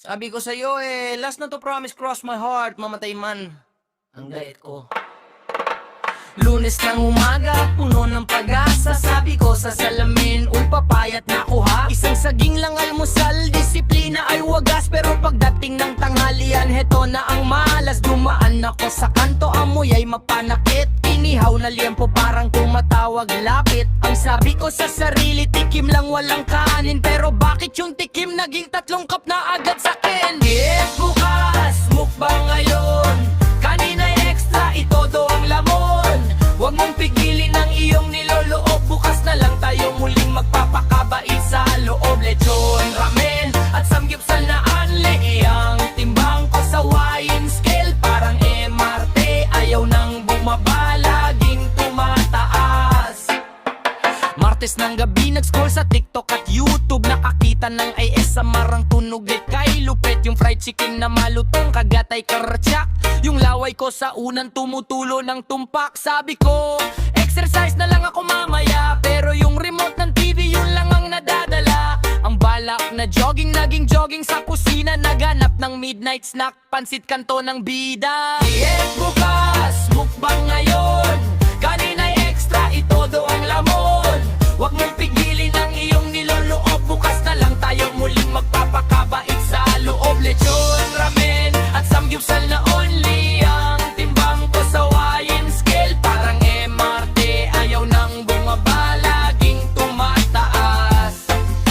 Sabi ko sa'yo last na to, promise, cross my heart, mamatay man ang diet ko. Lunes ng umaga, puno ng pag-asa. Sabi ko sa salamin, uy papayat na ako ha. Isang saging lang almusal, disiplina ay wagas. Pero pagdating ng tanghalian, heto na ang malas. Dumaan ako sa kanto, amoy ay mapanakit. Inihaw na liempo parang tumatawag lapit. Ang sabi ko sa sarili, tikim lang walang kanin. Pero bakit yung tikim naging 3 cup na agad sa'kin? Diet bukas, mukbang ngayon. Kanina'y extra, itodo ang lamon. Huwag mong pigilin ang iyong niloloob. Bukas na lang tayo muling magpapakabait sa loob. Lechon, ramen at samgyupsal na anli. Ang timbang ko sa wine scale parang MRT. Ayaw nang bumaba, laging tumataas. Martes ng gabi, nag-scroll sa TikTok at YouTube. Nakakita ng ASMR ang tunog at kay lupit. Yung fried chicken na malutong, kagatay kartsak. Yung laway ko sa unan tumutulo ng tumpak. Sabi ko, exercise na lang ako mamaya. Pero yung remote ng TV, yun lang ang nadadala. Ang balak na jogging, naging jogging sa kusina. Naghanap ng midnight snack, pansit kanto ng bida. Diet bukas, mukbang ngayon. Kanina'y extra, itodo ang lamon. Huwag mong pigilin ang iyong niloloob. Bukas na lang tayo muling magpapakabait sa loob. Lechon, ramen at samgyupsal na only. Ang timbang ko sa wine scale parang MRT. Ayaw nang bumaba, laging tumataas.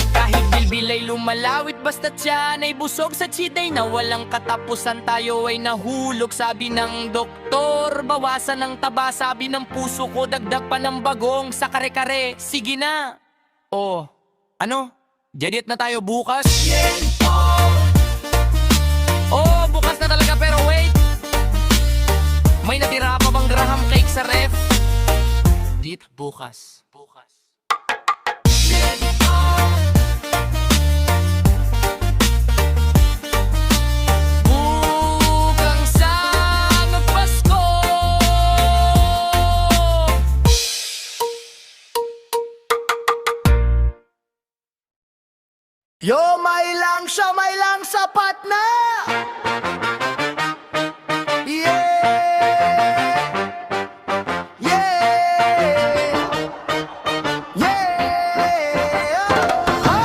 Kahit bilbil ay lumalawit, basta tiyan ay busog. Sa cheat day na walang katapusan, tayo ay nahulog. Sabi ng doktor, bawasan ng taba. Sabi ng puso ko, dagdag pa ng bagong. Sa kare-kare, sige na. Oh, ano? Diet na tayo bukas? Oh, bukas na talaga, pero wait, may natira pa bang graham cake sa ref? Diet bukas. Bugang sa magpasko. Yo, may lang sapat na. Yeah, yeah, yeah. Ha,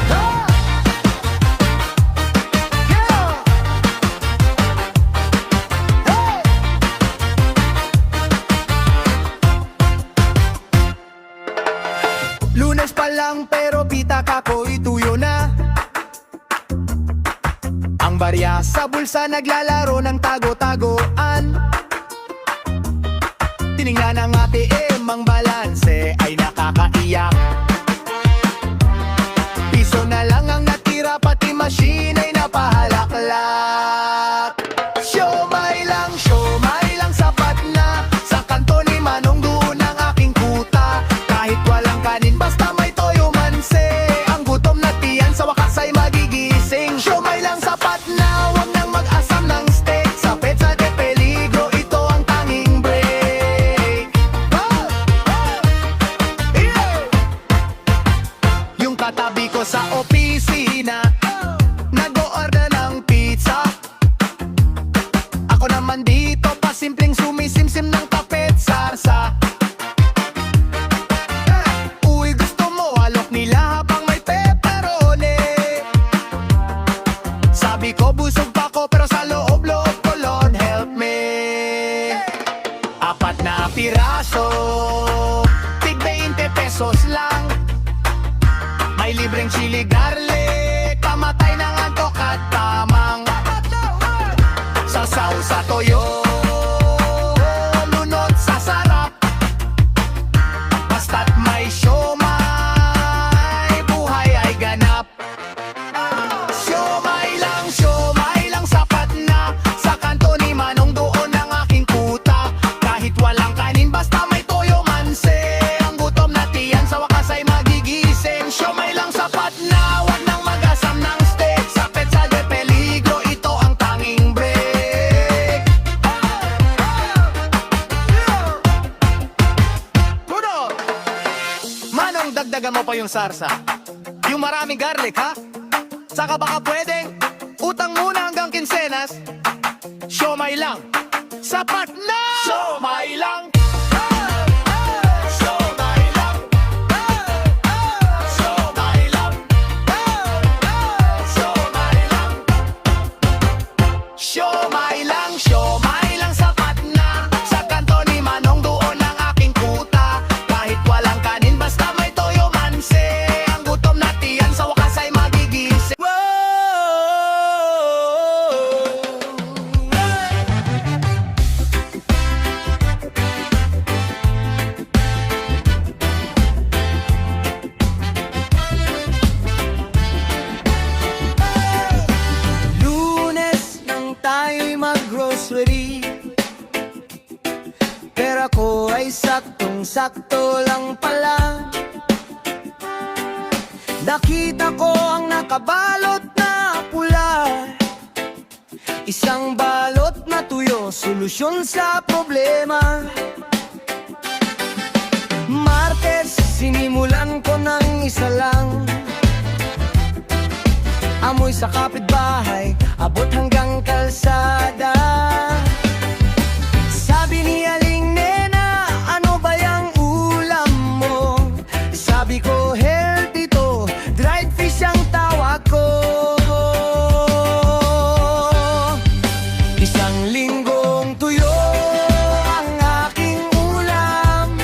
ha. Yeah. Hey. Lunes pa lang pero pitak ako'y tuyo na. Ang barya sa bulsa naglalaro ng tago-tagoan. Tiningnan ang ATM, ang balanse ay nakakaiyak. Piso na lang ang natira, pati machine ay napahalaklak. Siomay lang sapat na. Sa kanto ni Manong doon ang aking kuta. Kahit walang kanin, basta may toyo manse. Ang gutom na tiyan sa wakas ay magigising. Siomay lang sapat na, huwag nang mag-asam ng steak. Sa petsa de peligro, ito ang tanging break. Yeah. Yung katabi ko sa opisina, nag-o-order ng pizza. Ako naman dito, pasimpleng sumisimsim ng tapet sarsa. Uy, gusto mo alok nila habang may pepperoni. Sabi ko busog pa ko pero sa loob-loob ko, Lord help me. 4 na piraso, tig 20 pesos lang. May libreng chili garlic, pamatay ng antok at tamang sasaw sa toyo, lunod sa sarap. Basta't may siomay, buhay ay ganap. Siomay lang sapat na. Sa kanto ni Manong doon ang aking kuta. Kahit walang kanin, basta may toyo manse. Ang gutom na tiyan sa wakas ay magigising. Siomay lang sapat na, wag nang mag-asam ng steak. Sa petsa de peligro, ito ang tanging break. Puno! Manong, dagdagan mo pa yung sarsa. Yung maraming garlic, ha? Saka baka pwedeng sapat na. Siomay lang. Siomay lang, sapat na. Sa kanto ni Manong doon ang aking kuta. Kahit walang kanin, basta may toyo manse. Ang gutom na tiyan sa wakas ay magigising. Lunes nang tayo'y mag-grocery, pero ako ay saktong-sakto lang pala. Nakita ko ang nakabalot na pula, isang balot na tuyo, solusyon sa problema. Martes, sinimulan ko ng isa lang. Amoy sa kapitbahay, abot hanggang kalsada. Sabi ni Aling Nena, ano ba yung ulam mo? Sabi ko, healthy to, dried fish ang tawag ko. Isang linggong tuyo ang aking ulam.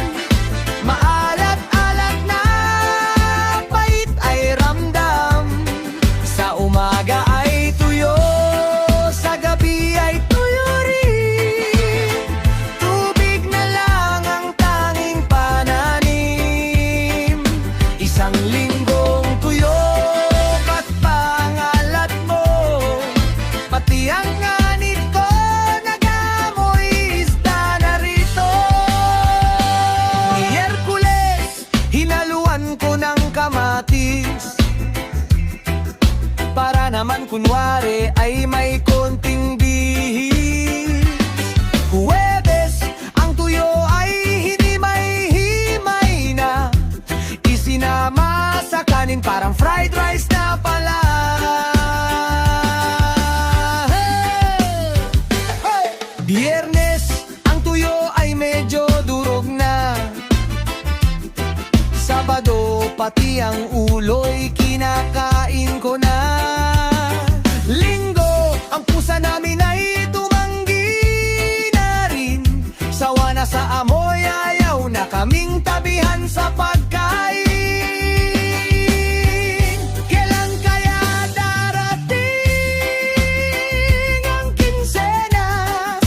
Maalat-alat na pait ay ramdam. Sa umaga ay tuyo, sa gabi ay tuyo rin. Tubig na lang ang tanging pananim. Isang linggong tuyo, ba't pangalat mo? Pati ang anit ko, nag-amoy isda na rito. Miyerkules, hinaluan ko ng kamatis, para naman kunwari ay may konting bihis. Huwebes, ang tuyo ay hinimay-himay na, isinama sa kanin parang fried rice na pala. Hey! Biyernes, ang tuyo ay medyo durog na. Sabado, pati ang ulo'y kinakain ko na. Linggo, ang pusa namin ay tumanggi na rin. Sawa na sa amoy, ayaw na kaming tabihan sa pagkain. Kailan kaya darating ang kinsenas?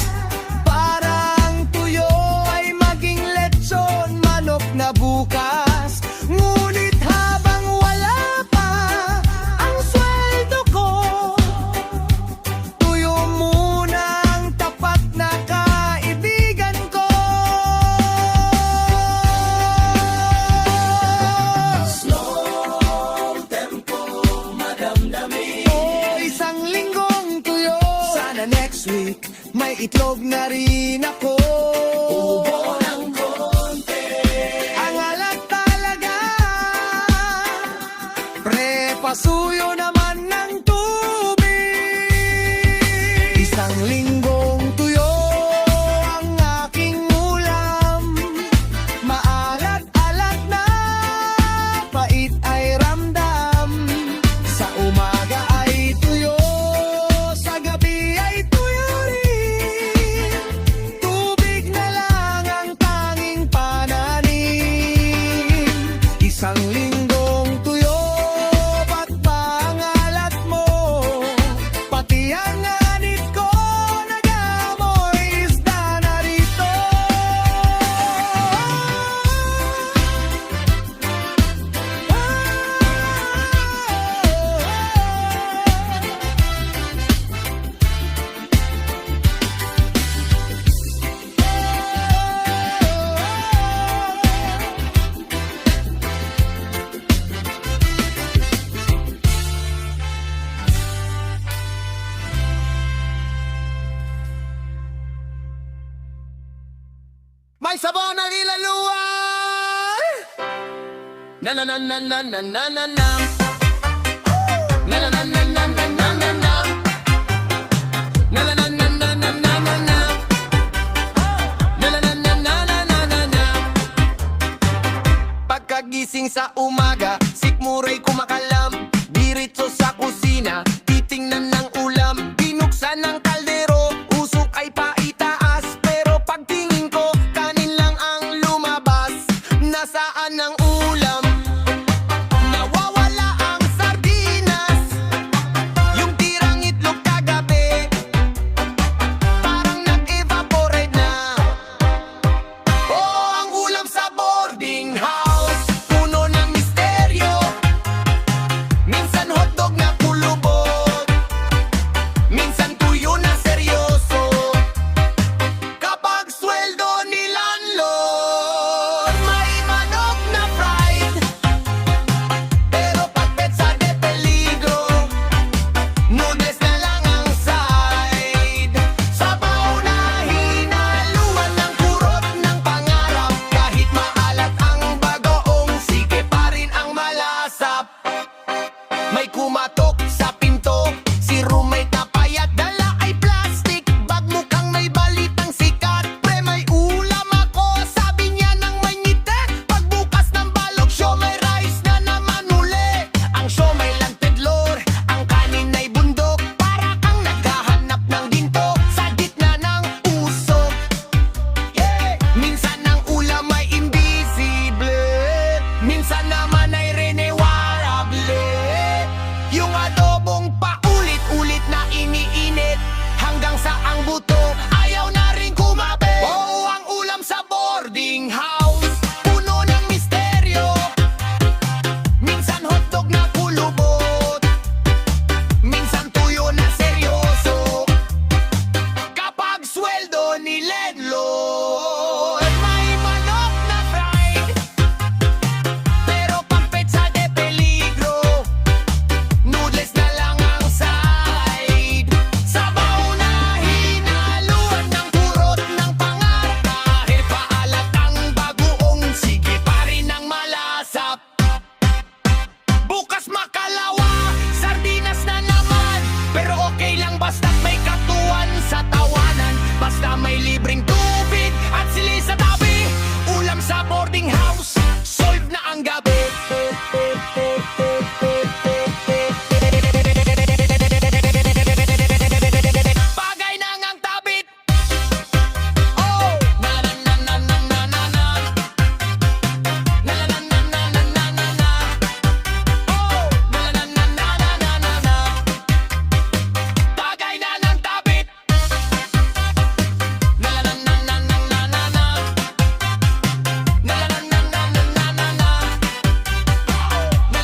Parang tuyo ay maging lechon manok na bukas. Ngunit habang wala pa ang sweldo ko, tuyo muna ang tapat na kaibigan ko. Slow tempo, madamdamin. O isang linggong tuyo, sana next week may itlog na rin ako. Ubo ng konti, ang alat talaga. Prepasuyo naman ng tubig. Isang linggong tuyo ang aking ulam. Maalat-alat na pait ay ramdam. Sa umaga ay tuyo, sa gabi ay tuyo rin. Tubig na lang ang tanging pananim. Isang linggong tuyo, ba't pangalat mo? Pati ang anit ko, nag-amoy isda na rito. May sabaw ng ilaluan! Na na na na na na na na na na na na na